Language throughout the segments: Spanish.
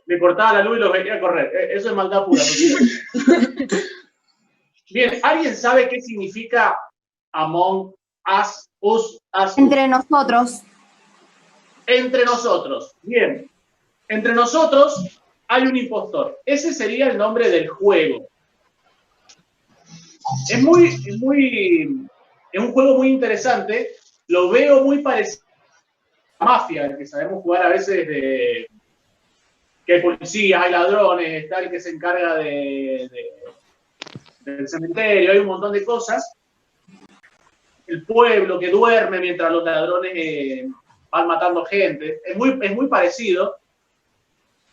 Le cortaba la luz y los veía correr. Eso es maldad pura. Bien, ¿alguien sabe qué significa among us, us? Entre nosotros. Entre nosotros. Bien. Entre nosotros hay un impostor. Ese sería el nombre del juego. Es un juego muy interesante. Lo veo muy parecido a Mafia, el que sabemos jugar a veces de que hay policías, hay ladrones, está el que se encarga del cementerio, hay un montón de cosas. El pueblo que duerme mientras los ladrones van matando gente. Es muy parecido.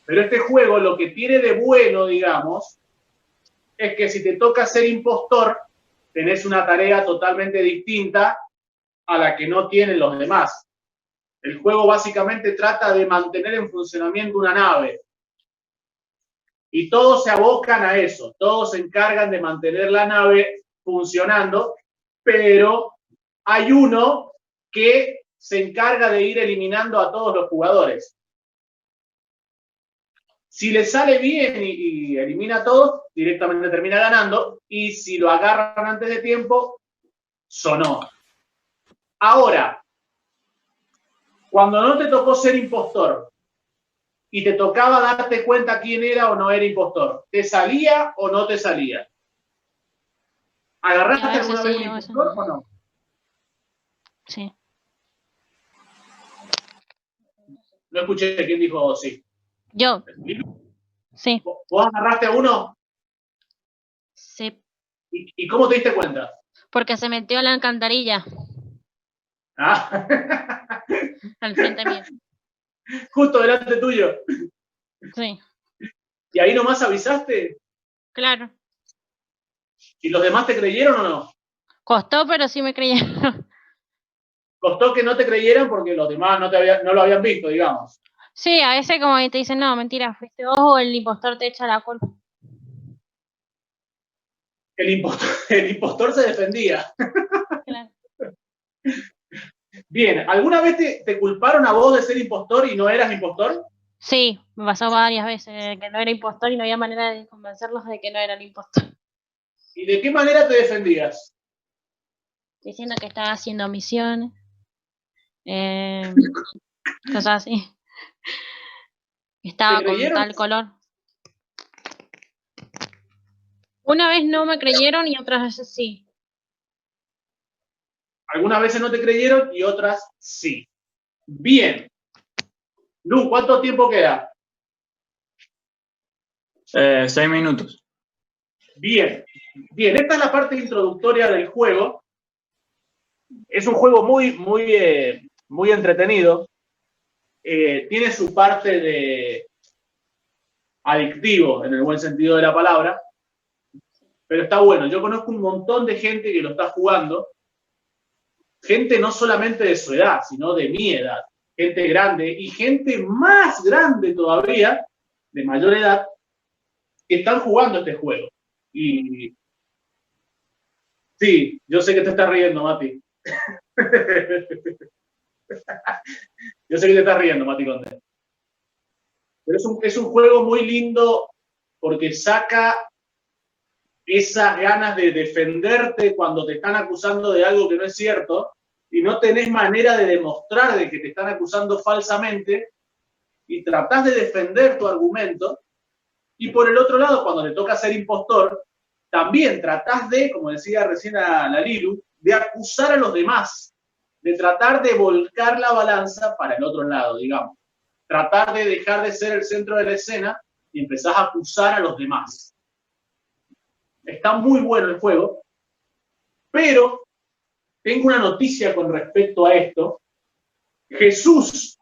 Pero este juego lo que tiene de bueno, digamos, es que si te toca ser impostor, tenés una tarea totalmente distinta a la que no tienen los demás. El juego básicamente trata de mantener en funcionamiento una nave. Y todos se abocan a eso, todos se encargan de mantener la nave funcionando, pero hay uno que se encarga de ir eliminando a todos los jugadores. Si le sale bien y elimina a todos, directamente termina ganando, y si lo agarran antes de tiempo, sonó. Ahora, cuando no te tocó ser impostor y te tocaba darte cuenta quién era o no era impostor, ¿te salía o no te salía? ¿Agarraste alguna vez un impostor o no? Sí. No escuché quién dijo sí. Yo. Sí. ¿Vos agarraste a uno? Sí. ¿Y cómo te diste cuenta? Porque se metió a la alcantarilla. Ah. Al frente mío. Justo delante tuyo. Sí. ¿Y ahí nomás avisaste? Claro. ¿Y los demás te creyeron o no? Costó, pero sí me creyeron. Costó que no te creyeran porque los demás no lo habían visto, digamos. Sí, a veces como te dicen, no, mentira, fuiste vos o el impostor te echa la culpa. El impostor se defendía. Claro. Bien, ¿alguna vez te culparon a vos de ser impostor y no eras impostor? Sí, me pasó varias veces que no era impostor y no había manera de convencerlos de que no era el impostor. ¿Y de qué manera te defendías? Diciendo que estaba haciendo misiones. Cosas así. Estaba con tal color. Una vez no me creyeron y otras veces sí. Algunas veces no te creyeron y otras sí. Bien. Lu, ¿cuánto tiempo queda? 6 minutos. Bien. Bien, esta es la parte introductoria del juego. Es un juego muy entretenido. Tiene su parte de adictivo, en el buen sentido de la palabra, pero está bueno. Yo conozco un montón de gente que lo está jugando, gente no solamente de su edad, sino de mi edad, gente grande y gente más grande todavía, de mayor edad, que están jugando este juego. Y sí, yo sé que te estás riendo, Mati. Yo sé que te estás riendo, Mati Conde. Pero es un juego muy lindo porque saca esas ganas de defenderte cuando te están acusando de algo que no es cierto y no tenés manera de demostrar de que te están acusando falsamente y tratás de defender tu argumento. Y por el otro lado, cuando te toca ser impostor, también tratás de, como decía recién a la Lilu, de acusar a los demás, de tratar de volcar la balanza para el otro lado, digamos. Tratar de dejar de ser el centro de la escena y empezás a acusar a los demás. Está muy bueno el juego, pero tengo una noticia con respecto a esto. Jesús,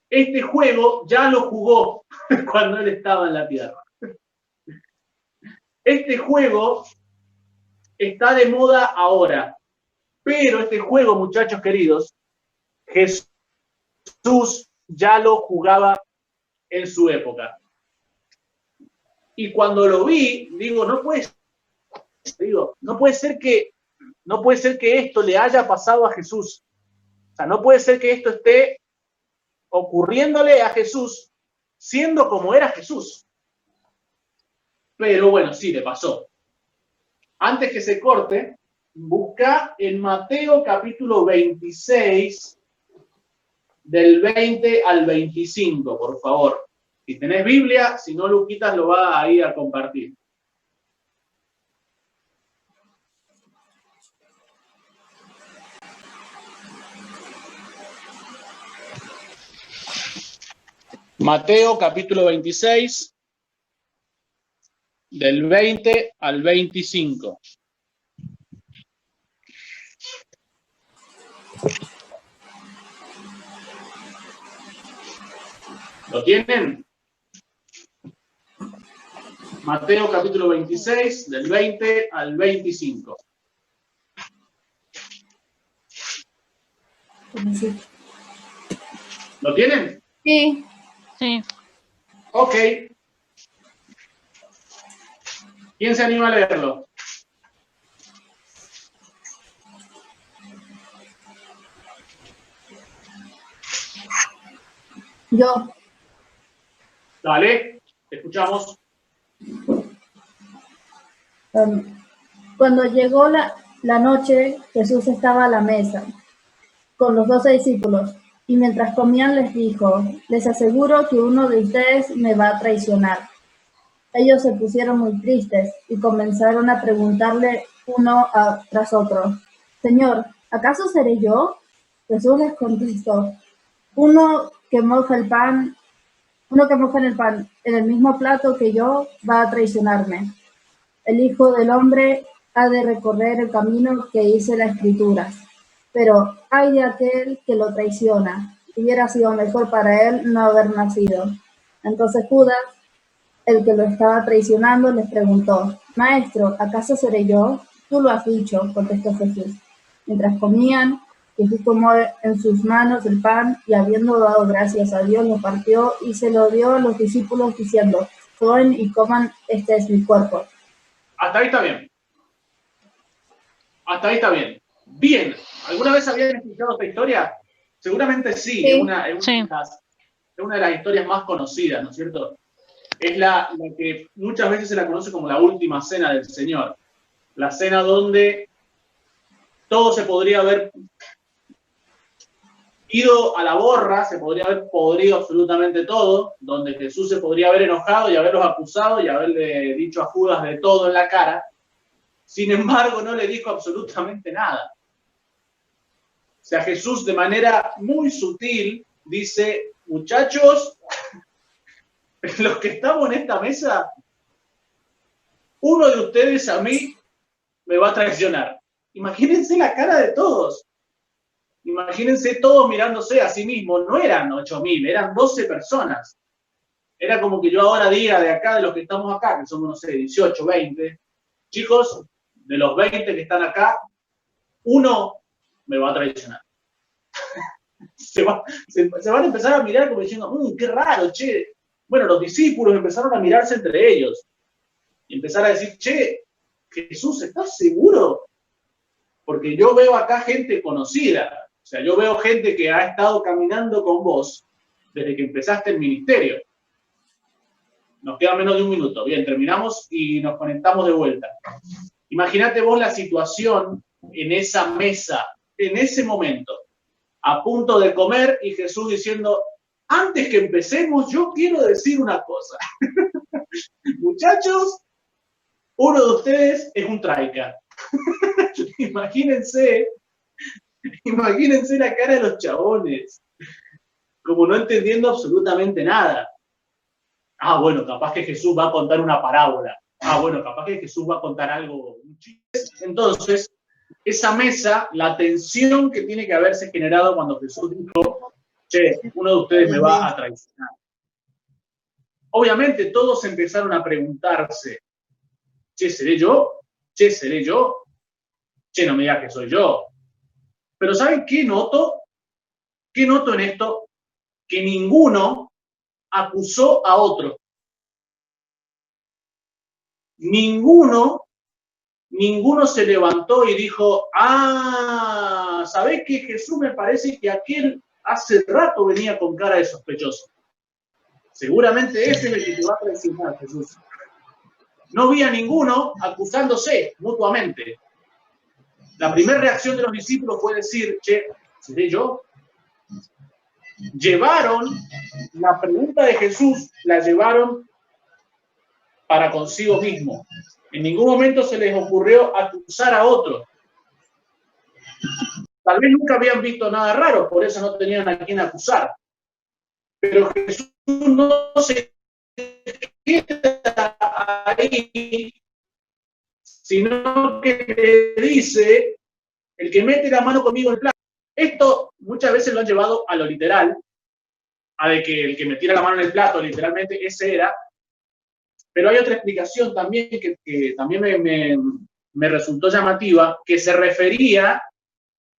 este juego ya lo jugó cuando él estaba en la tierra. Este juego está de moda ahora, pero este juego, muchachos queridos, Jesús ya lo jugaba en su época. Y cuando lo vi, digo, no puede ser que esto le haya pasado a Jesús. O sea, no puede ser que esto esté ocurriéndole a Jesús siendo como era Jesús. Pero bueno, sí, le pasó. Antes que se corte, busca en Mateo capítulo 26, del 20 al 25, por favor. Si tenés Biblia, si no, Luquitas lo va a ir a compartir. Mateo capítulo 26, del 20 al 25. ¿Lo tienen? Mateo capítulo 26, del 20 al 25. Sí. ¿Lo tienen? Sí. Sí. Ok. ¿Quién se anima a leerlo? Yo. Dale, te escuchamos. Cuando llegó la noche, Jesús estaba a la mesa con los 12 discípulos, y mientras comían les dijo: les aseguro que uno de ustedes me va a traicionar. Ellos se pusieron muy tristes y comenzaron a preguntarle uno tras otro: Señor, ¿acaso seré yo? Jesús les contestó: uno que moja en el pan en el mismo plato que yo va a traicionarme. El Hijo del Hombre ha de recorrer el camino que dice las Escrituras, pero ay de aquel que lo traiciona. Hubiera sido mejor para él no haber nacido. Entonces Judas, el que lo estaba traicionando, les preguntó: Maestro, ¿acaso seré yo? Tú lo has dicho, contestó Jesús. Mientras comían, Jesús tomó en sus manos el pan y, habiendo dado gracias a Dios, lo partió y se lo dio a los discípulos diciendo: Tomen y coman, este es mi cuerpo. Hasta ahí está bien. Hasta ahí está bien. Bien. ¿Alguna vez habían escuchado esta historia? Seguramente sí. Sí. Es una de las historias más conocidas, ¿no es cierto? Es la que muchas veces se la conoce como la última cena del Señor. La cena donde todo se podría haber ido a la borra, se podría haber podrido absolutamente todo, donde Jesús se podría haber enojado y haberlos acusado y haberle dicho a Judas de todo en la cara. Sin embargo, no le dijo absolutamente nada. O sea, Jesús de manera muy sutil dice: muchachos, los que estamos en esta mesa, uno de ustedes a mí me va a traicionar. Imagínense la cara de todos. Imagínense todos mirándose a sí mismos. No eran 8.000, eran 12 personas. Era como que yo ahora diga de acá, de los que estamos acá, que somos, no sé, 18, 20, chicos, de los 20 que están acá, uno me va a traicionar. se van a empezar a mirar como diciendo: qué raro, che. Bueno, los discípulos empezaron a mirarse entre ellos y empezar a decir: che, Jesús, ¿estás seguro? Porque yo veo acá gente conocida. O sea, yo veo gente que ha estado caminando con vos desde que empezaste el ministerio. Nos queda menos de un minuto. Bien, terminamos y nos conectamos de vuelta. Imagínate vos la situación en esa mesa, en ese momento, a punto de comer y Jesús diciendo: antes que empecemos, yo quiero decir una cosa. Muchachos, uno de ustedes es un traica. Imagínense la cara de los chabones, como no entendiendo absolutamente nada. Ah, bueno, capaz que Jesús va a contar una parábola. Ah, bueno, capaz que Jesús va a contar algo, un chiste. Entonces, esa mesa, la tensión que tiene que haberse generado cuando Jesús dijo: che, uno de ustedes me va a traicionar. Obviamente todos empezaron a preguntarse: che, ¿seré yo? Che, ¿seré yo? Che, no me digas que soy yo. Pero ¿saben qué noto? ¿Qué noto en esto? Que ninguno acusó a otro. Ninguno se levantó y dijo: ah, ¿sabés qué, Jesús? Me parece que aquel hace rato venía con cara de sospechoso. Seguramente ese es el que te va a traicionar, Jesús. No vi a ninguno acusándose mutuamente. La primera reacción de los discípulos fue decir, che, ¿seré yo? Llevaron la pregunta de Jesús, la llevaron para consigo mismo. En ningún momento se les ocurrió acusar a otro. Tal vez nunca habían visto nada raro, por eso no tenían a quién acusar. Pero Jesús no se queda ahí, sino que le dice, el que mete la mano conmigo en el plato. Esto muchas veces lo han llevado a lo literal, a de que el que metiera la mano en el plato, literalmente ese era. Pero hay otra explicación también que también me resultó llamativa, que se refería,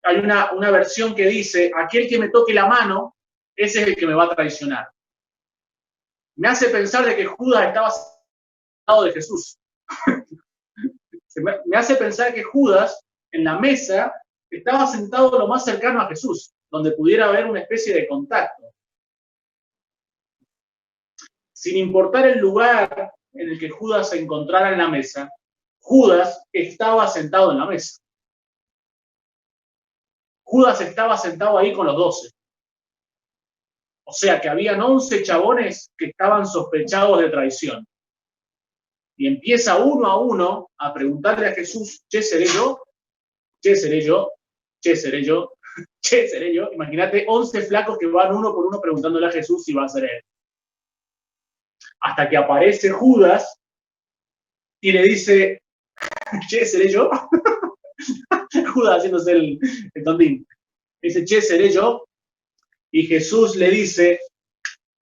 hay una versión que dice, aquel que me toque la mano, ese es el que me va a traicionar. Me hace pensar de que Judas estaba al lado de Jesús. Me hace pensar que Judas, en la mesa, estaba sentado lo más cercano a Jesús, donde pudiera haber una especie de contacto. Sin importar el lugar en el que Judas se encontrara en la mesa, Judas estaba sentado en la mesa. Judas estaba sentado ahí con los 12. O sea que habían 11 chabones que estaban sospechados de traición. Y empieza uno a uno a preguntarle a Jesús, che, ¿seré yo? Che, ¿seré yo? Che, ¿seré yo? Che, ¿seré yo? Imagínate 11 flacos que van uno por uno preguntándole a Jesús si va a ser él. Hasta que aparece Judas y le dice, che, ¿seré yo? Judas haciéndose el tontín. Dice, che, ¿seré yo? Y Jesús le dice,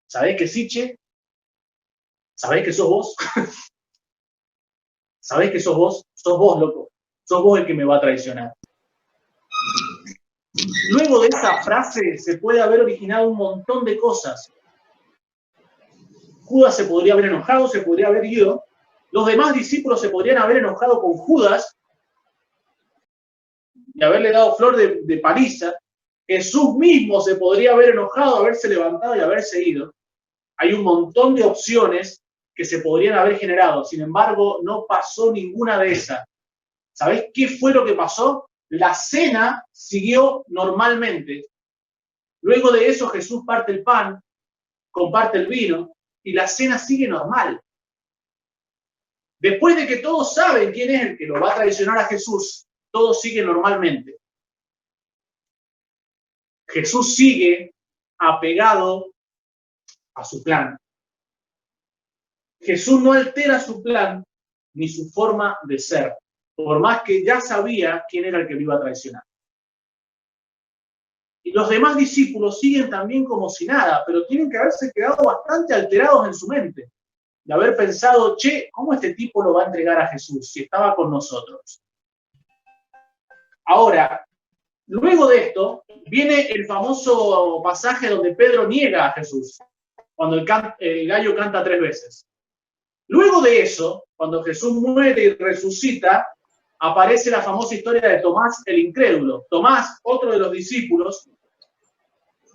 ¿sabés que sí, che? ¿Sabés que sos vos? ¿Sabés que sos vos? Sos vos, loco. Sos vos el que me va a traicionar. Luego de esa frase se puede haber originado un montón de cosas. Judas se podría haber enojado, se podría haber ido. Los demás discípulos se podrían haber enojado con Judas y haberle dado flor de paliza. Jesús mismo se podría haber enojado, haberse levantado y haberse ido. Hay un montón de opciones que se podrían haber generado. Sin embargo, no pasó ninguna de esas. ¿Sabéis qué fue lo que pasó? La cena siguió normalmente. Luego de eso, Jesús parte el pan, comparte el vino y la cena sigue normal. Después de que todos saben quién es el que lo va a traicionar a Jesús, todo sigue normalmente. Jesús sigue apegado a su plan. Jesús no altera su plan ni su forma de ser, por más que ya sabía quién era el que lo iba a traicionar. Y los demás discípulos siguen también como si nada, pero tienen que haberse quedado bastante alterados en su mente, de haber pensado, che, ¿cómo este tipo lo va a entregar a Jesús si estaba con nosotros? Ahora, luego de esto, viene el famoso pasaje donde Pedro niega a Jesús, cuando el gallo canta 3 veces. Luego de eso, cuando Jesús muere y resucita, aparece la famosa historia de Tomás el incrédulo. Tomás, otro de los discípulos,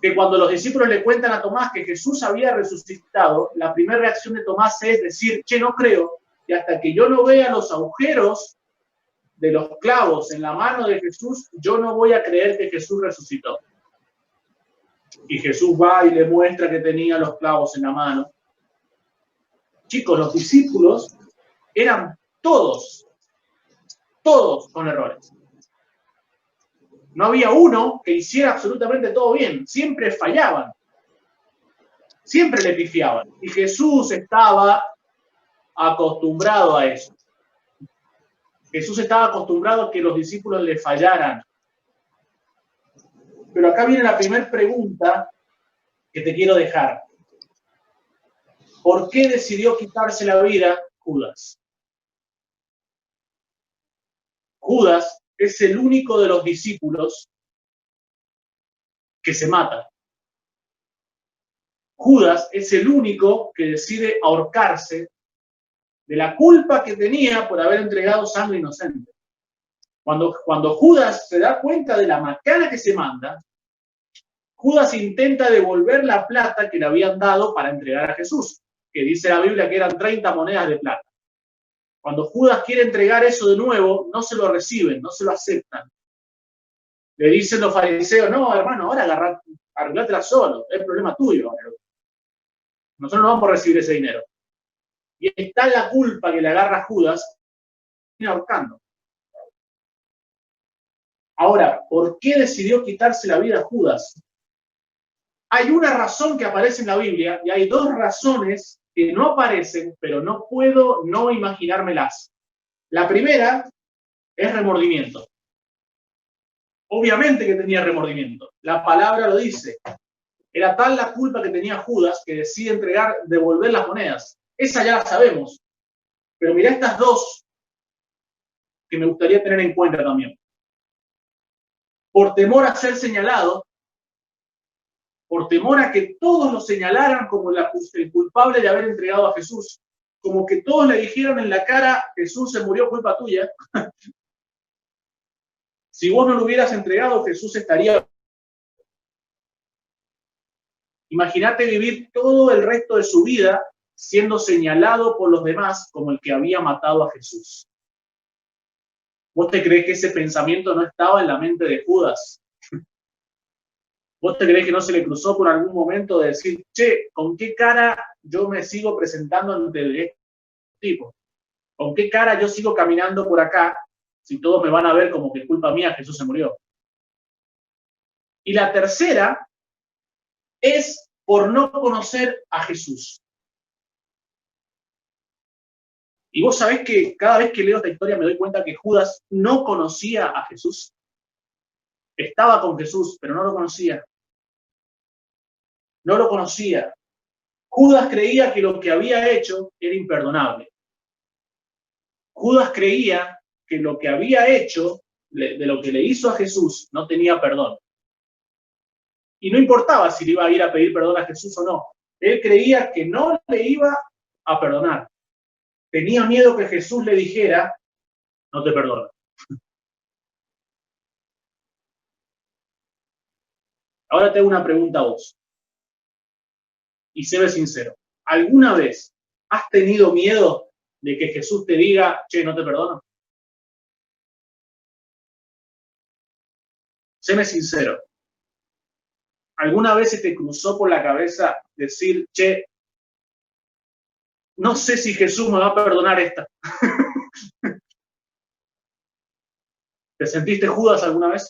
que cuando los discípulos le cuentan a Tomás que Jesús había resucitado, la primera reacción de Tomás es decir, che, no creo, y hasta que yo no vea los agujeros de los clavos en la mano de Jesús, yo no voy a creer que Jesús resucitó. Y Jesús va y le muestra que tenía los clavos en la mano. Chicos, los discípulos eran todos con errores. No había uno que hiciera absolutamente todo bien. Siempre fallaban. Siempre le pifiaban. Y Jesús estaba acostumbrado a eso. Jesús estaba acostumbrado a que los discípulos le fallaran. Pero acá viene la primera pregunta que te quiero dejar. ¿Por qué decidió quitarse la vida Judas? Judas es el único de los discípulos que se mata. Judas es el único que decide ahorcarse de la culpa que tenía por haber entregado sangre inocente. Cuando Judas se da cuenta de la macana que se manda, Judas intenta devolver la plata que le habían dado para entregar a Jesús, que dice la Biblia que eran 30 monedas de plata. Cuando Judas quiere entregar eso de nuevo, no se lo reciben, no se lo aceptan. Le dicen los fariseos, no, hermano, ahora arreglátela solo, es problema tuyo. Nosotros no vamos a recibir ese dinero. Y está la culpa que le agarra a Judas, y ahorcando. Ahora, ¿por qué decidió quitarse la vida a Judas? Hay una razón que aparece en la Biblia y hay dos razones que no aparecen, pero no puedo no imaginármelas. La primera es remordimiento. Obviamente que tenía remordimiento. La palabra lo dice. Era tal la culpa que tenía Judas que decide devolver las monedas. Esa ya la sabemos. Pero mirá estas dos que me gustaría tener en cuenta también. Por temor a ser señalado, por temor a que todos lo señalaran como el culpable de haber entregado a Jesús, como que todos le dijeron en la cara, Jesús se murió, culpa tuya. Si vos no lo hubieras entregado, Jesús estaría... Imagínate vivir todo el resto de su vida siendo señalado por los demás como el que había matado a Jesús. ¿Vos te crees que ese pensamiento no estaba en la mente de Judas? ¿Vos te crees que no se le cruzó por algún momento de decir, che, ¿con qué cara yo me sigo presentando ante este tipo? ¿Con qué cara yo sigo caminando por acá si todos me van a ver como que culpa mía Jesús se murió? Y la tercera es por no conocer a Jesús. Y vos sabés que cada vez que leo esta historia me doy cuenta que Judas no conocía a Jesús. Estaba con Jesús, pero no lo conocía. No lo conocía. Judas creía que lo que había hecho era imperdonable. Judas creía que lo que había hecho, de lo que le hizo a Jesús, no tenía perdón. Y no importaba si le iba a ir a pedir perdón a Jesús o no. Él creía que no le iba a perdonar. Tenía miedo que Jesús le dijera, no te perdono. Ahora te hago una pregunta a vos. Y séme sincero. ¿Alguna vez has tenido miedo de que Jesús te diga, che, no te perdono? Séme sincero. ¿Alguna vez se te cruzó por la cabeza decir, che, no sé si Jesús me va a perdonar esta? ¿Te sentiste Judas alguna vez?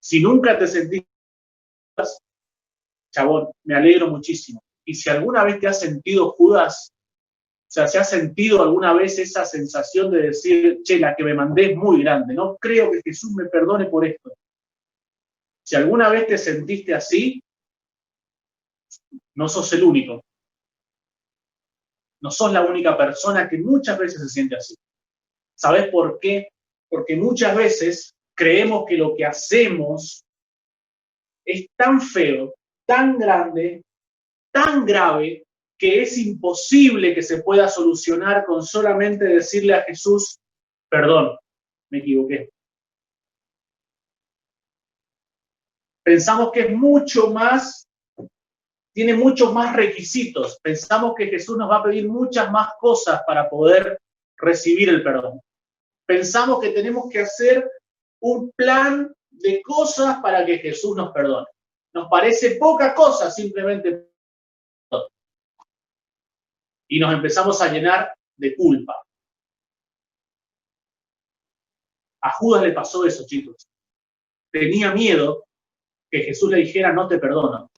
Si nunca te sentiste Judas, chabón, me alegro muchísimo. Y si alguna vez te has sentido Judas, o sea, si has sentido alguna vez esa sensación de decir, che, la que me mandé es muy grande, no creo que Jesús me perdone por esto. Si alguna vez te sentiste así, no sos el único. No sos la única persona que muchas veces se siente así. ¿Sabés por qué? Porque muchas veces creemos que lo que hacemos es tan feo, tan grande, tan grave, que es imposible que se pueda solucionar con solamente decirle a Jesús, perdón, me equivoqué. Pensamos que es mucho más, tiene muchos más requisitos. Pensamos que Jesús nos va a pedir muchas más cosas para poder recibir el perdón. Pensamos que tenemos que hacer un plan de cosas para que Jesús nos perdone. Nos parece poca cosa simplemente. Y nos empezamos a llenar de culpa. A Judas le pasó eso, chicos. Tenía miedo que Jesús le dijera, no te perdono.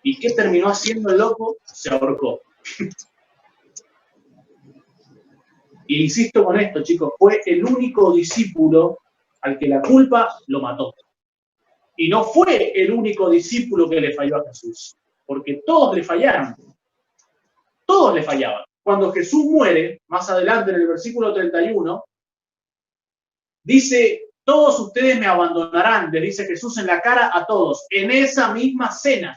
¿Y qué terminó haciendo el loco? Se ahorcó. Y insisto con esto, chicos, fue el único discípulo al que la culpa lo mató. Y no fue el único discípulo que le falló a Jesús, porque todos le fallaron. Todos le fallaban. Cuando Jesús muere, más adelante en el versículo 31, dice, todos ustedes me abandonarán, le dice Jesús en la cara a todos, en esa misma cena.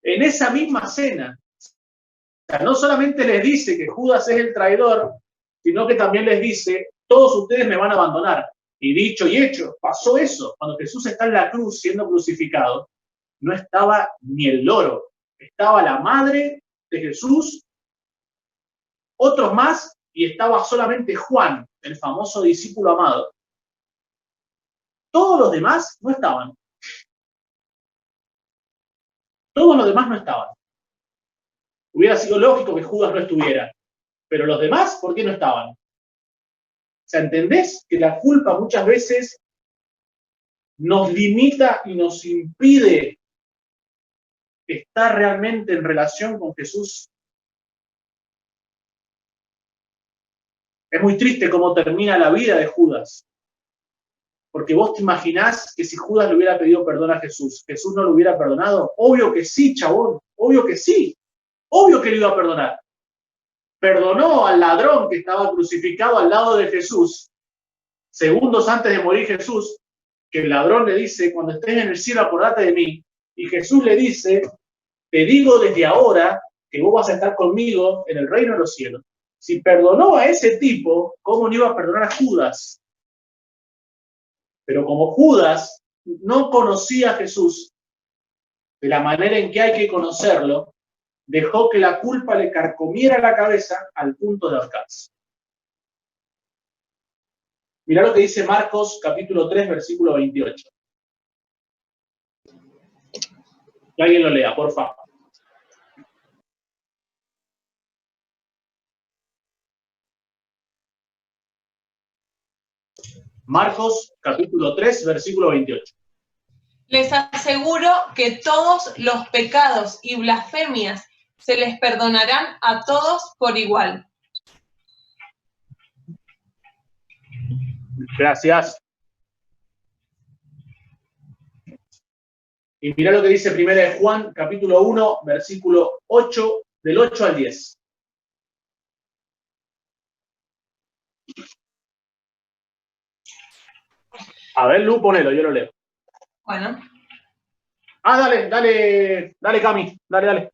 En esa misma cena. O sea, no solamente les dice que Judas es el traidor, sino que también les dice, todos ustedes me van a abandonar. Y dicho y hecho, pasó eso. Cuando Jesús está en la cruz siendo crucificado, no estaba ni el loro, estaba la madre de Jesús, otros más, y estaba solamente Juan, el famoso discípulo amado. Todos los demás no estaban. Todos los demás no estaban. Hubiera sido lógico que Judas no estuviera, pero los demás, ¿por qué no estaban? O sea, ¿entendés que la culpa muchas veces nos limita y nos impide estar realmente en relación con Jesús? Es muy triste cómo termina la vida de Judas. Porque vos te imaginás que si Judas le hubiera pedido perdón a Jesús, ¿Jesús no lo hubiera perdonado? Obvio que sí, chabón. Obvio que sí. Obvio que le iba a perdonar. Perdonó al ladrón que estaba crucificado al lado de Jesús, segundos antes de morir Jesús, que el ladrón le dice, cuando estés en el cielo, acordate de mí. Y Jesús le dice, te digo desde ahora que vos vas a estar conmigo en el reino de los cielos. Si perdonó a ese tipo, ¿cómo no iba a perdonar a Judas? Pero como Judas no conocía a Jesús de la manera en que hay que conocerlo, dejó que la culpa le carcomiera la cabeza al punto de ahorcarse. Mirá lo que dice Marcos capítulo 3, versículo 28. Que alguien lo lea, por favor. Marcos capítulo 3, versículo 28. Les aseguro que todos los pecados y blasfemias se les perdonarán a todos por igual. Gracias. Y mirá lo que dice 1 de Juan, capítulo 1, versículo 8, del 8 al 10. A ver, Lu, ponelo, yo lo leo. Bueno. Dale, Cami, dale.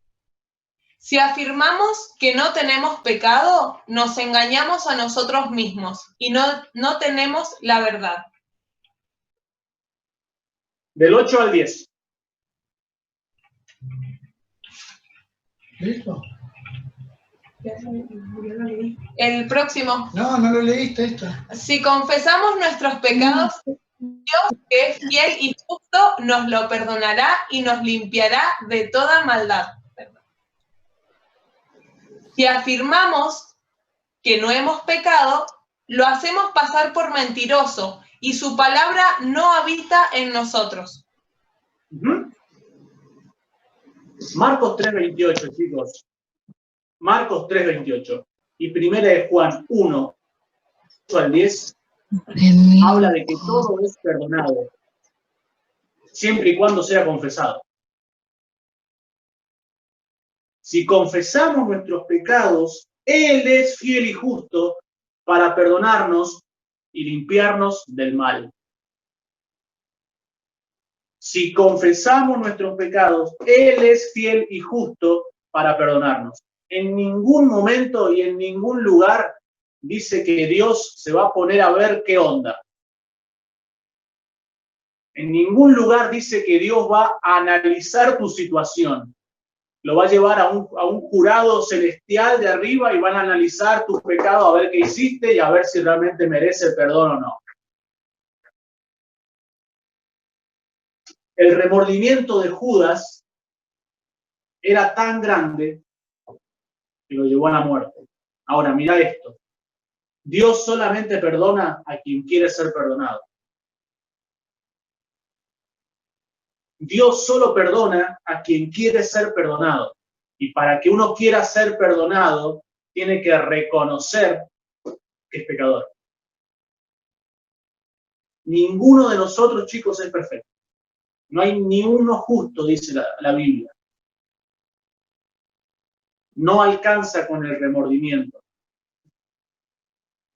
Si afirmamos que no tenemos pecado, nos engañamos a nosotros mismos y no tenemos la verdad. Del 8 al 10. ¿Listo? El próximo. No lo leíste esto. Si confesamos nuestros pecados, Dios, que es fiel y justo, nos lo perdonará y nos limpiará de toda maldad. Si afirmamos que no hemos pecado, lo hacemos pasar por mentiroso y su palabra no habita en nosotros. Marcos 3:28, chicos. Marcos 3:28. Y 1 de Juan 1, 8 al 10, habla de que todo es perdonado, siempre y cuando sea confesado. Si confesamos nuestros pecados, Él es fiel y justo para perdonarnos y limpiarnos del mal. Si confesamos nuestros pecados, Él es fiel y justo para perdonarnos. En ningún momento y en ningún lugar dice que Dios se va a poner a ver qué onda. En ningún lugar dice que Dios va a analizar tu situación. Lo va a llevar a un jurado celestial de arriba y van a analizar tus pecados a ver qué hiciste y a ver si realmente merece el perdón o no. El remordimiento de Judas era tan grande que lo llevó a la muerte. Ahora, mira esto. Dios solamente perdona a quien quiere ser perdonado. Dios solo perdona a quien quiere ser perdonado. Y para que uno quiera ser perdonado, tiene que reconocer que es pecador. Ninguno de nosotros, chicos, es perfecto. No hay ni uno justo, dice la Biblia. No alcanza con el remordimiento.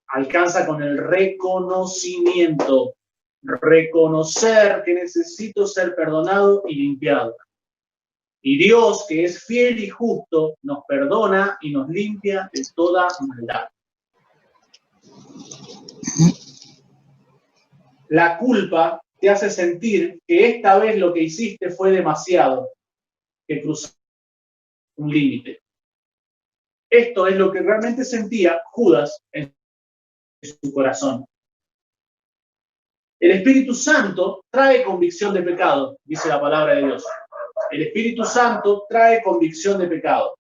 Alcanza con el reconocimiento. Reconocer que necesito ser perdonado y limpiado. Y Dios, que es fiel y justo, nos perdona y nos limpia de toda maldad. La culpa te hace sentir que esta vez lo que hiciste fue demasiado, que cruzaste un límite. Esto es lo que realmente sentía Judas en su corazón. El Espíritu Santo trae convicción de pecado, dice la palabra de Dios. El Espíritu Santo trae convicción de pecado.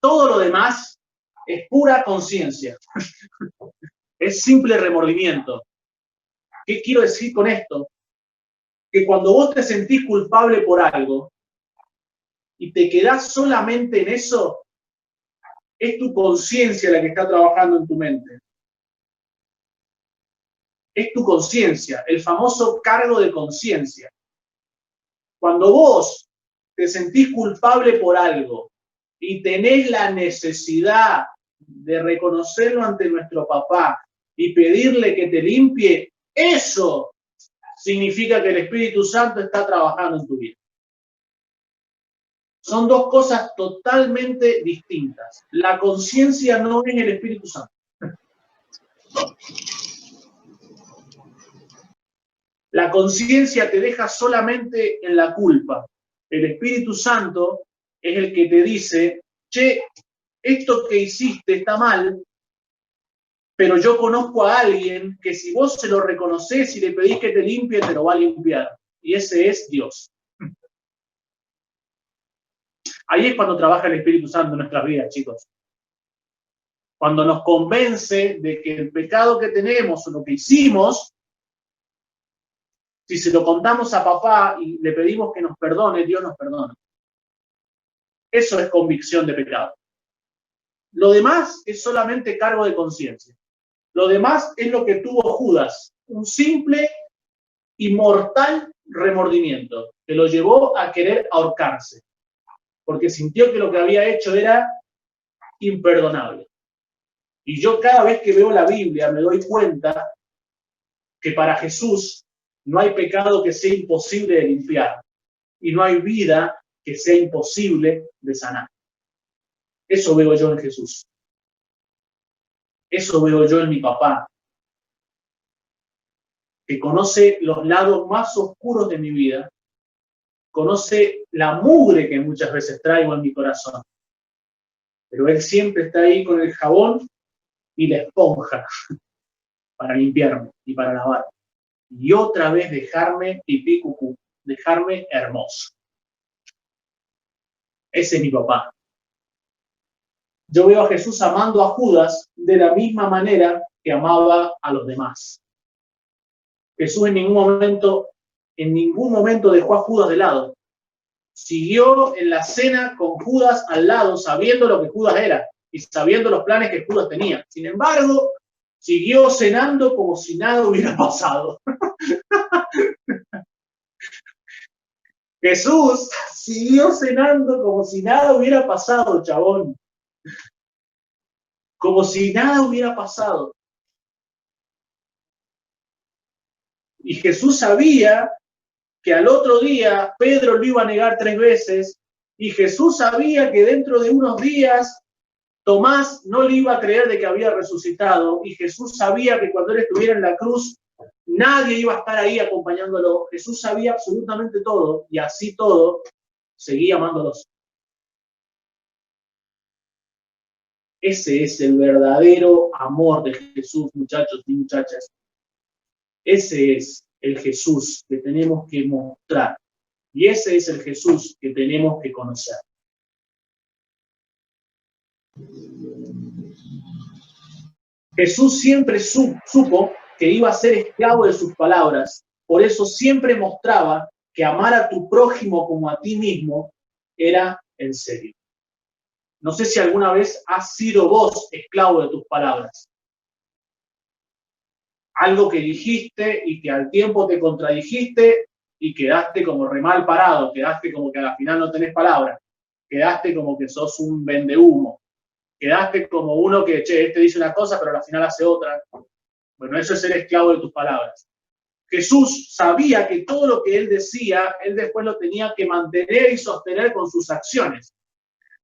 Todo lo demás es pura conciencia. Es simple remordimiento. ¿Qué quiero decir con esto? Que cuando vos te sentís culpable por algo y te quedás solamente en eso, es tu conciencia la que está trabajando en tu mente. Es tu conciencia, el famoso cargo de conciencia. Cuando vos te sentís culpable por algo y tenés la necesidad de reconocerlo ante nuestro papá y pedirle que te limpie, eso significa que el Espíritu Santo está trabajando en tu vida. Son dos cosas totalmente distintas. La conciencia no es el Espíritu Santo. La conciencia te deja solamente en la culpa. El Espíritu Santo es el que te dice, che, esto que hiciste está mal, pero yo conozco a alguien que si vos se lo reconoces y le pedís que te limpie, te lo va a limpiar. Y ese es Dios. Ahí es cuando trabaja el Espíritu Santo en nuestras vidas, chicos. Cuando nos convence de que el pecado que tenemos o lo que hicimos, si se lo contamos a papá y le pedimos que nos perdone, Dios nos perdona. Eso es convicción de pecado. Lo demás es solamente cargo de conciencia. Lo demás es lo que tuvo Judas, un simple y mortal remordimiento que lo llevó a querer ahorcarse, porque sintió que lo que había hecho era imperdonable. Y yo cada vez que veo la Biblia me doy cuenta que para Jesús no hay pecado que sea imposible de limpiar y no hay vida que sea imposible de sanar. Eso veo yo en Jesús. Eso veo yo en mi papá, que conoce los lados más oscuros de mi vida, conoce la mugre que muchas veces traigo en mi corazón, pero él siempre está ahí con el jabón y la esponja para limpiarme y para lavarme. Y otra vez dejarme pipí cucú, dejarme hermoso. Ese es mi papá. Yo veo a Jesús amando a Judas de la misma manera que amaba a los demás. Jesús en ningún momento dejó a Judas de lado. Siguió en la cena con Judas al lado, sabiendo lo que Judas era y sabiendo los planes que Judas tenía. Sin embargo, siguió cenando como si nada hubiera pasado. Jesús siguió cenando como si nada hubiera pasado, chabón. Como si nada hubiera pasado. Y Jesús sabía que al otro día Pedro lo iba a negar 3 veces, y Jesús sabía que dentro de unos días Tomás no le iba a creer de que había resucitado, y Jesús sabía que cuando él estuviera en la cruz nadie iba a estar ahí acompañándolo. Jesús sabía absolutamente todo, y así todo seguía amándolos. Ese es el verdadero amor de Jesús, muchachos y muchachas. Ese es el Jesús que tenemos que mostrar. Y ese es el Jesús que tenemos que conocer. Jesús siempre supo que iba a ser esclavo de sus palabras. Por eso siempre mostraba que amar a tu prójimo como a ti mismo era en serio. No sé si alguna vez has sido vos esclavo de tus palabras. Algo que dijiste y que al tiempo te contradijiste y quedaste como re mal parado, quedaste como que al final no tenés palabras, quedaste como que sos un vendehumo, quedaste como uno que, che, este dice una cosa pero al final hace otra. Bueno, eso es ser esclavo de tus palabras. Jesús sabía que todo lo que él decía, él después lo tenía que mantener y sostener con sus acciones.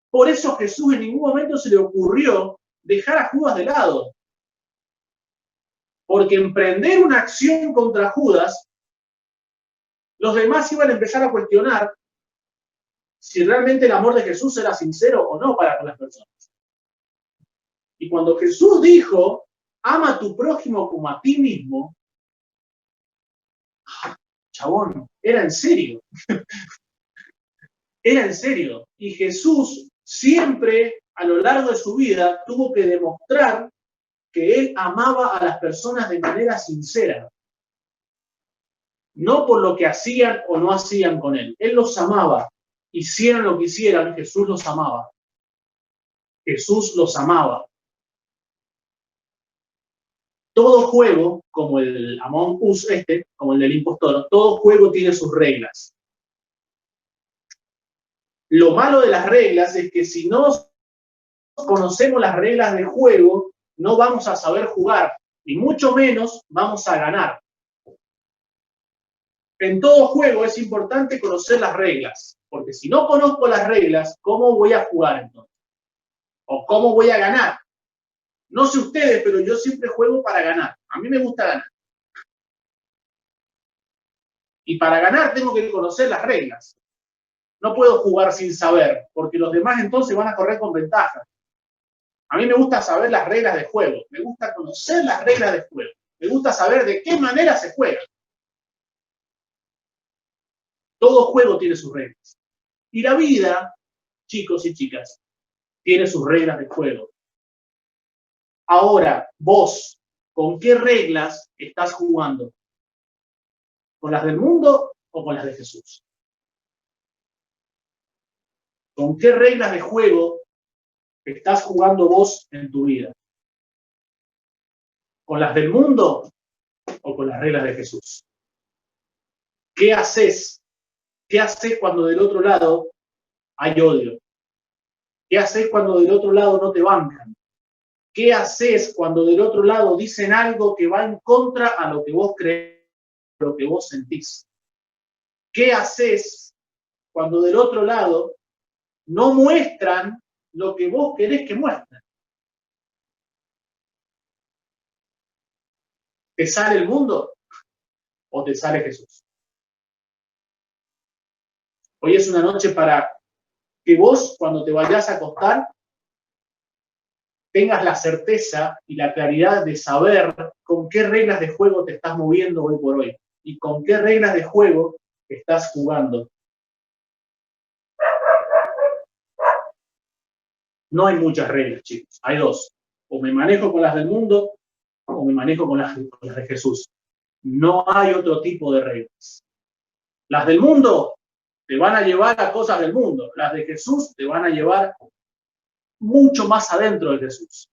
Por eso Jesús en ningún momento se le ocurrió dejar a Judas de lado. Porque emprender una acción contra Judas, los demás iban a empezar a cuestionar si realmente el amor de Jesús era sincero o no para con las personas. Y cuando Jesús dijo, ama a tu prójimo como a ti mismo, chabón, era en serio. Era en serio. Y Jesús siempre, a lo largo de su vida, tuvo que demostrar que él amaba a las personas de manera sincera. No por lo que hacían o no hacían con él. Él los amaba. Hicieran lo que hicieran, Jesús los amaba. Jesús los amaba. Todo juego, como el Among Us como el del impostor, todo juego tiene sus reglas. Lo malo de las reglas es que si no conocemos las reglas del juego, no vamos a saber jugar, y mucho menos vamos a ganar. En todo juego es importante conocer las reglas, porque si no conozco las reglas, ¿cómo voy a jugar entonces? ¿O cómo voy a ganar? No sé ustedes, pero yo siempre juego para ganar. A mí me gusta ganar. Y para ganar tengo que conocer las reglas. No puedo jugar sin saber, porque los demás entonces van a correr con ventaja. A mí me gusta saber las reglas de juego. Me gusta conocer las reglas de juego. Me gusta saber de qué manera se juega. Todo juego tiene sus reglas. Y la vida, chicos y chicas, tiene sus reglas de juego. Ahora, vos, ¿con qué reglas estás jugando? ¿Con las del mundo o con las de Jesús? ¿Con qué reglas de juego estás jugando vos en tu vida? ¿Con las del mundo o con las reglas de Jesús? ¿Qué haces? ¿Qué haces cuando del otro lado hay odio? ¿Qué haces cuando del otro lado no te bancan? ¿Qué haces cuando del otro lado dicen algo que va en contra a lo que vos crees, a lo que vos sentís? ¿Qué haces cuando del otro lado no muestran lo que vos querés que muestren? ¿Te sale el mundo o te sale Jesús? Hoy es una noche para que vos, cuando te vayas a acostar, tengas la certeza y la claridad de saber con qué reglas de juego te estás moviendo hoy por hoy y con qué reglas de juego estás jugando. No hay muchas reglas, chicos. Hay dos. O me manejo con las del mundo o me manejo con las de Jesús. No hay otro tipo de reglas. Las del mundo te van a llevar a cosas del mundo. Las de Jesús te van a llevar mucho más adentro de Jesús.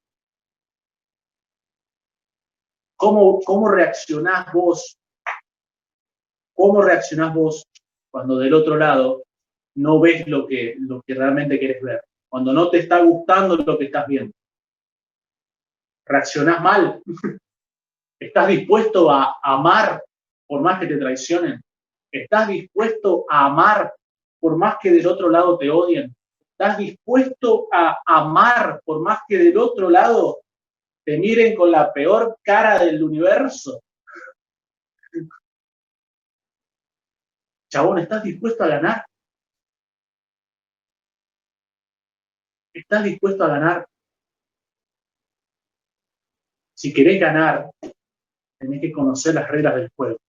¿Cómo reaccionás vos? ¿Cómo reaccionás vos cuando del otro lado no ves lo que realmente querés ver? Cuando no te está gustando lo que estás viendo. ¿Reaccionás mal? ¿Estás dispuesto a amar por más que te traicionen? ¿Estás dispuesto a amar por más que del otro lado te odien? ¿Estás dispuesto a amar por más que del otro lado te miren con la peor cara del universo? Chabón, ¿estás dispuesto a ganar? ¿Estás dispuesto a ganar? Si querés ganar, tenés que conocer las reglas del juego.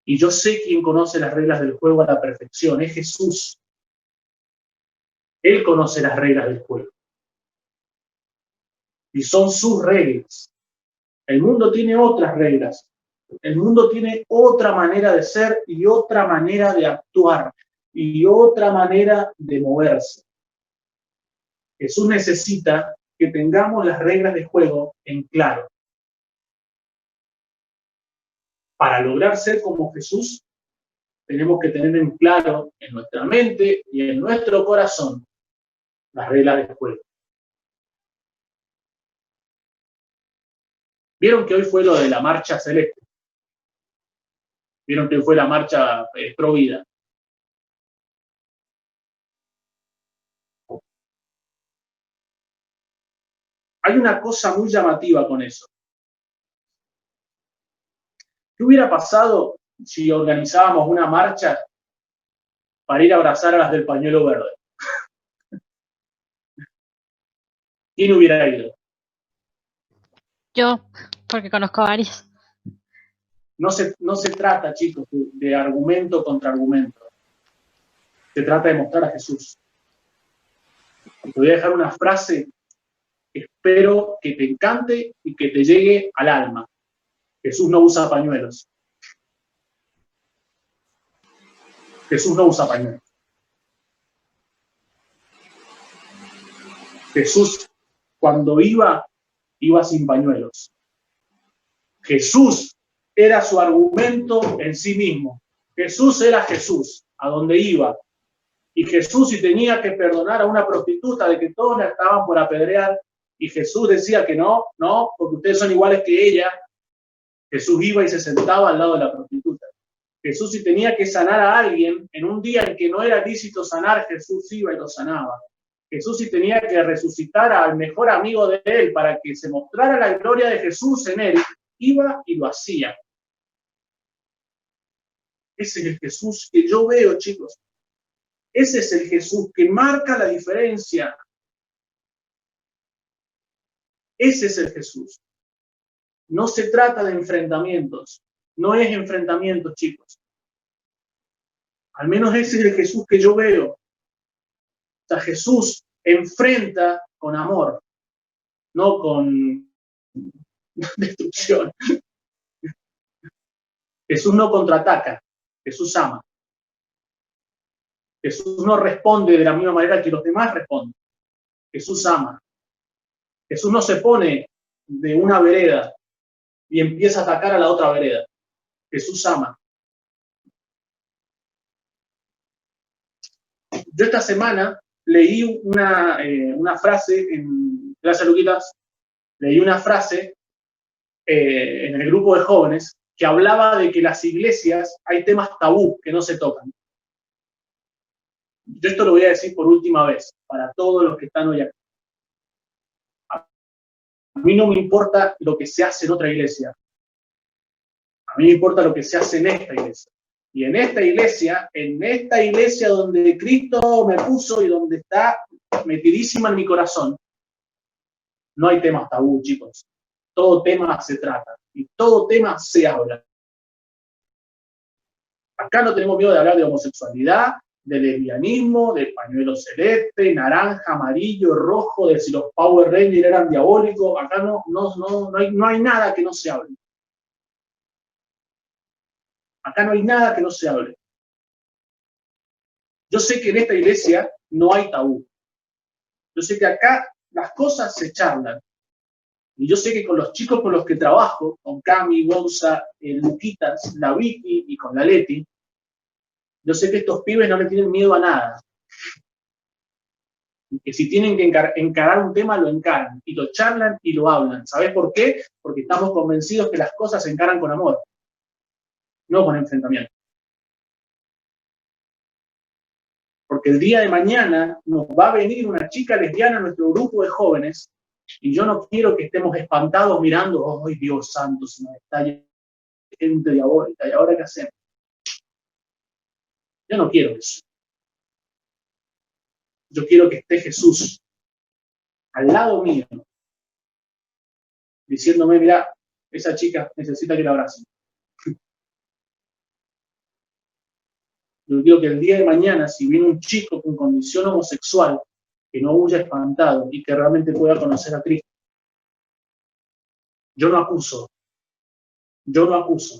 Y yo sé quién conoce las reglas del juego a la perfección, es Jesús. Él conoce las reglas del juego. Y son sus reglas. El mundo tiene otras reglas. El mundo tiene otra manera de ser y otra manera de actuar y otra manera de moverse. Jesús necesita que tengamos las reglas de juego en claro. Para lograr ser como Jesús, tenemos que tener en claro en nuestra mente y en nuestro corazón las reglas del juego. ¿Vieron que hoy fue lo de la marcha celeste? ¿Vieron que hoy fue la marcha pro vida? Hay una cosa muy llamativa con eso. ¿Qué hubiera pasado si organizábamos una marcha para ir a abrazar a las del pañuelo verde? ¿Quién hubiera ido? Yo, porque conozco varios. No se trata, chicos, de argumento contra argumento. Se trata de mostrar a Jesús. Y te voy a dejar una frase que espero que te encante y que te llegue al alma. Jesús no usa pañuelos. Jesús no usa pañuelos. Jesús, cuando iba sin pañuelos. Jesús era su argumento en sí mismo. Jesús era Jesús, a donde iba. Y Jesús, si tenía que perdonar a una prostituta de que todos la estaban por apedrear, y Jesús decía que no, porque ustedes son iguales que ella, Jesús iba y se sentaba al lado de la prostituta. Jesús, si tenía que sanar a alguien en un día en que no era lícito sanar, Jesús iba y lo sanaba. Jesús, si tenía que resucitar al mejor amigo de él para que se mostrara la gloria de Jesús en él, iba y lo hacía. Ese es el Jesús que yo veo, chicos. Ese es el Jesús que marca la diferencia. Ese es el Jesús. No se trata de enfrentamientos. No es enfrentamientos, chicos. Al menos ese es el Jesús que yo veo. O sea, Jesús enfrenta con amor, no con destrucción. Jesús no contraataca, Jesús ama. Jesús no responde de la misma manera que los demás responden. Jesús ama. Jesús no se pone de una vereda y empieza a atacar a la otra vereda. Jesús ama. Yo esta semana leí una frase en Gracias Luquitas, leí una frase en el grupo de jóvenes que hablaba de que las iglesias hay temas tabú que no se tocan. Yo esto lo voy a decir por última vez, para todos los que están hoy acá. A mí no me importa lo que se hace en otra iglesia. A mí me importa lo que se hace en esta iglesia. Y en esta iglesia donde Cristo me puso y donde está metidísima en mi corazón, no hay temas tabú, chicos. Todo tema se trata y todo tema se habla. Acá no tenemos miedo de hablar de homosexualidad, de lesbianismo, de pañuelo celeste, naranja, amarillo, rojo, de si los Power Rangers eran diabólicos. Acá no hay nada que no se hable. Acá no hay nada que no se hable. Yo sé que en esta iglesia no hay tabú. Yo sé que acá las cosas se charlan. Y yo sé que con los chicos con los que trabajo, con Cami, Gonza, Luquitas, la Vicky y con la Leti, yo sé que estos pibes no le tienen miedo a nada. Y que si tienen que encarar un tema, lo encaran. Y lo charlan y lo hablan. ¿Sabes por qué? Porque estamos convencidos que las cosas se encaran con amor. No con enfrentamiento. Porque el día de mañana nos va a venir una chica lesbiana a nuestro grupo de jóvenes y yo no quiero que estemos espantados mirando, ¡ay, Dios santo, se nos está gente diabólica! ¿Y ahora qué hacemos? Yo no quiero eso. Yo quiero que esté Jesús al lado mío, diciéndome, mira, esa chica necesita que la abrace. Yo quiero que el día de mañana, si viene un chico con condición homosexual, que no huya espantado y que realmente pueda conocer a Cristo. Yo no acuso. Yo no acuso.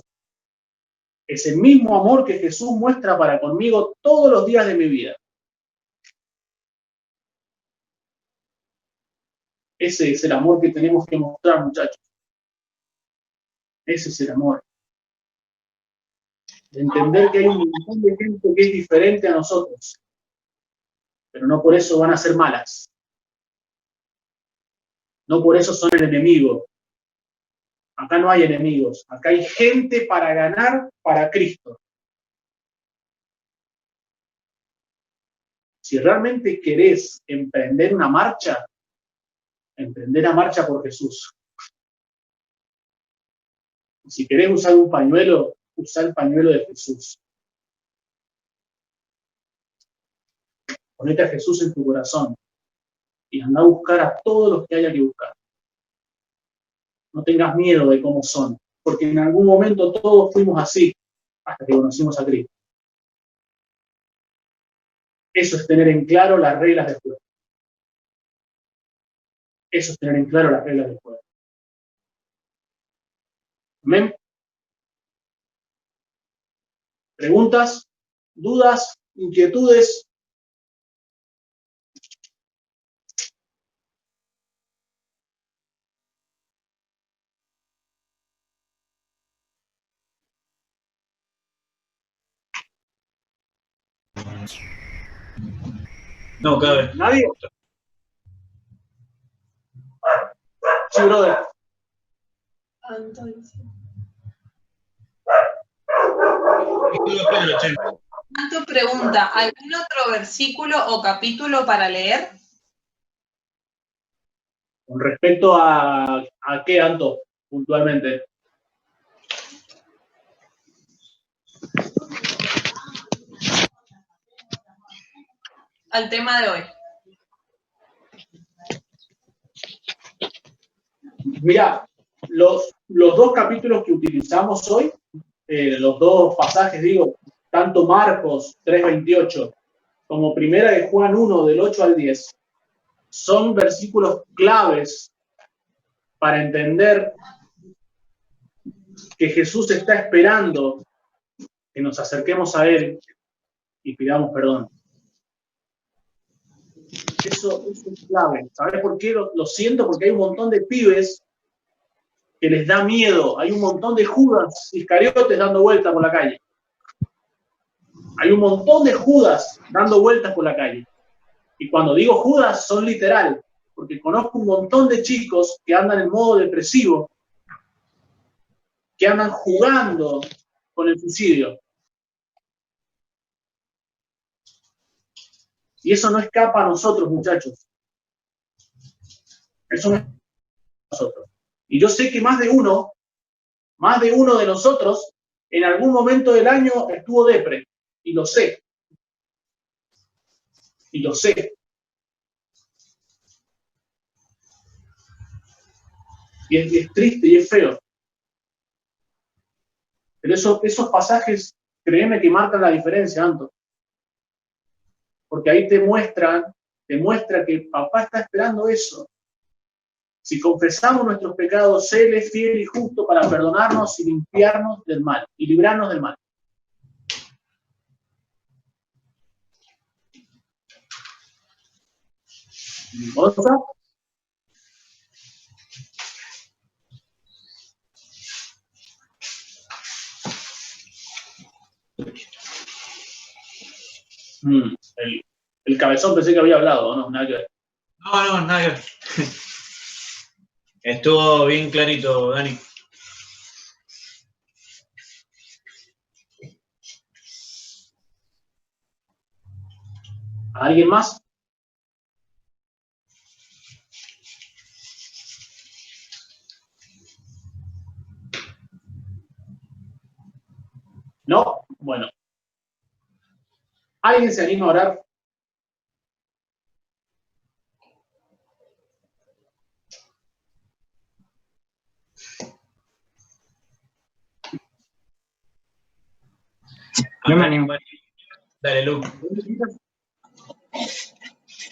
Es el mismo amor que Jesús muestra para conmigo todos los días de mi vida. Ese es el amor que tenemos que mostrar, muchachos. Ese es el amor. De entender que hay un montón de gente que es diferente a nosotros, pero no por eso van a ser malas. No por eso son el enemigo. Acá no hay enemigos. Acá hay gente para ganar para Cristo. Si realmente querés emprender una marcha, emprender la marcha por Jesús. Si querés usar un pañuelo, usa el pañuelo de Jesús. Ponete a Jesús en tu corazón y anda a buscar a todos los que haya que buscar. No tengas miedo de cómo son, porque en algún momento todos fuimos así, hasta que conocimos a Cristo. Eso es tener en claro las reglas del juego. Eso es tener en claro las reglas del juego. ¿Amén? ¿Preguntas? ¿Dudas? ¿Inquietudes? No, cada vez. ¿Nadie? Sí, brother. Anto pregunta, ¿algún otro versículo o capítulo para leer? Con respecto a qué, Anto, puntualmente. Al tema de hoy. Mirá, los dos capítulos que utilizamos hoy, los dos pasajes, digo, tanto Marcos 3:28 como Primera de Juan 1, del 8 al 10, son versículos claves para entender que Jesús está esperando que nos acerquemos a Él y pidamos perdón. Eso es clave. ¿Sabes por qué? Lo siento, porque hay un montón de pibes que les da miedo. Hay un montón de Judas Iscariotes dando vueltas por la calle. Hay un montón de Judas dando vueltas por la calle. Y cuando digo Judas, son literal, porque conozco un montón de chicos que andan en modo depresivo, que andan jugando con el suicidio. Y eso no escapa a nosotros, muchachos. Eso no escapa a nosotros. Y yo sé que más de uno de nosotros, en algún momento del año estuvo depre. Y lo sé. Y lo sé. Y es triste y es feo. Pero esos pasajes, créeme que marcan la diferencia, Anto. Porque ahí te muestra que papá está esperando eso. Si confesamos nuestros pecados, Él es fiel y justo para perdonarnos y limpiarnos del mal, y librarnos del mal. ¿Otra? El cabezón pensé que había hablado, ¿no? Nada que ver. No, nada que ver. Estuvo bien clarito, Dani. ¿Alguien más? ¿No? Bueno. ¿Alguien se anima a orar? Yo me animo. Dale, Lu.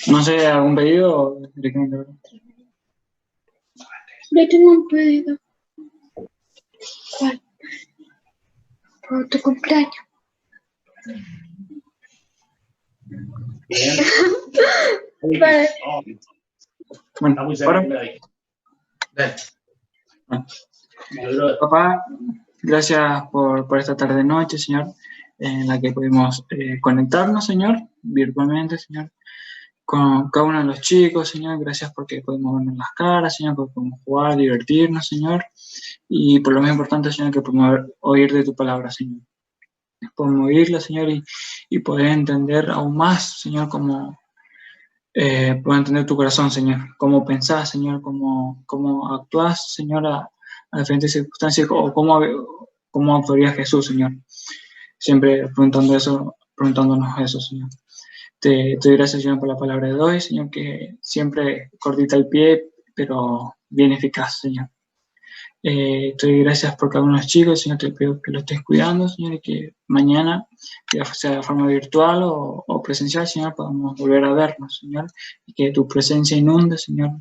No sé, ¿algún pedido? Yo tengo un pedido. ¿Cuál? Por tu cumpleaños. Bien. Vale. Oh, Bueno, está muy ahora, cerca ahí. Dale. papá, gracias por esta tarde-noche, Señor, en la que pudimos conectarnos, Señor, virtualmente, Señor, con cada uno de los chicos, Señor. Gracias porque pudimos vernos las caras, Señor, porque podemos jugar, divertirnos, Señor, y por lo más importante, Señor, que podemos oír de tu palabra, Señor. Podemos oírla, Señor, y poder entender aún más, Señor, cómo poder entender tu corazón, Señor, cómo pensás, Señor, cómo actuás, Señor, a diferentes circunstancias, o cómo actuaría Jesús, Señor. Siempre preguntándonos eso, Señor. Te doy gracias, Señor, por la palabra de hoy, Señor, que siempre cortita el pie, pero bien eficaz, Señor. Te doy gracias por cada uno de los chicos, Señor, te pido que lo estés cuidando, Señor, y que mañana, ya sea de forma virtual o presencial, Señor, podamos volver a vernos, Señor, y que tu presencia inunde, Señor,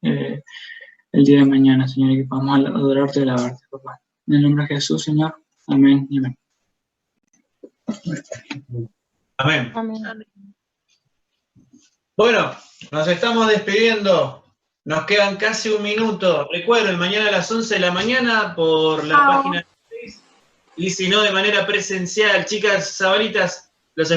el día de mañana, Señor, y que podamos adorarte y alabarte, papá. En el nombre de Jesús, Señor. Amén y amén. Amén. Amén. Bueno, nos estamos despidiendo. Nos quedan casi un minuto. Recuerden, mañana a las 11 de la mañana por la página 6. Y si no, de manera presencial. Chicas, Zabalitas, los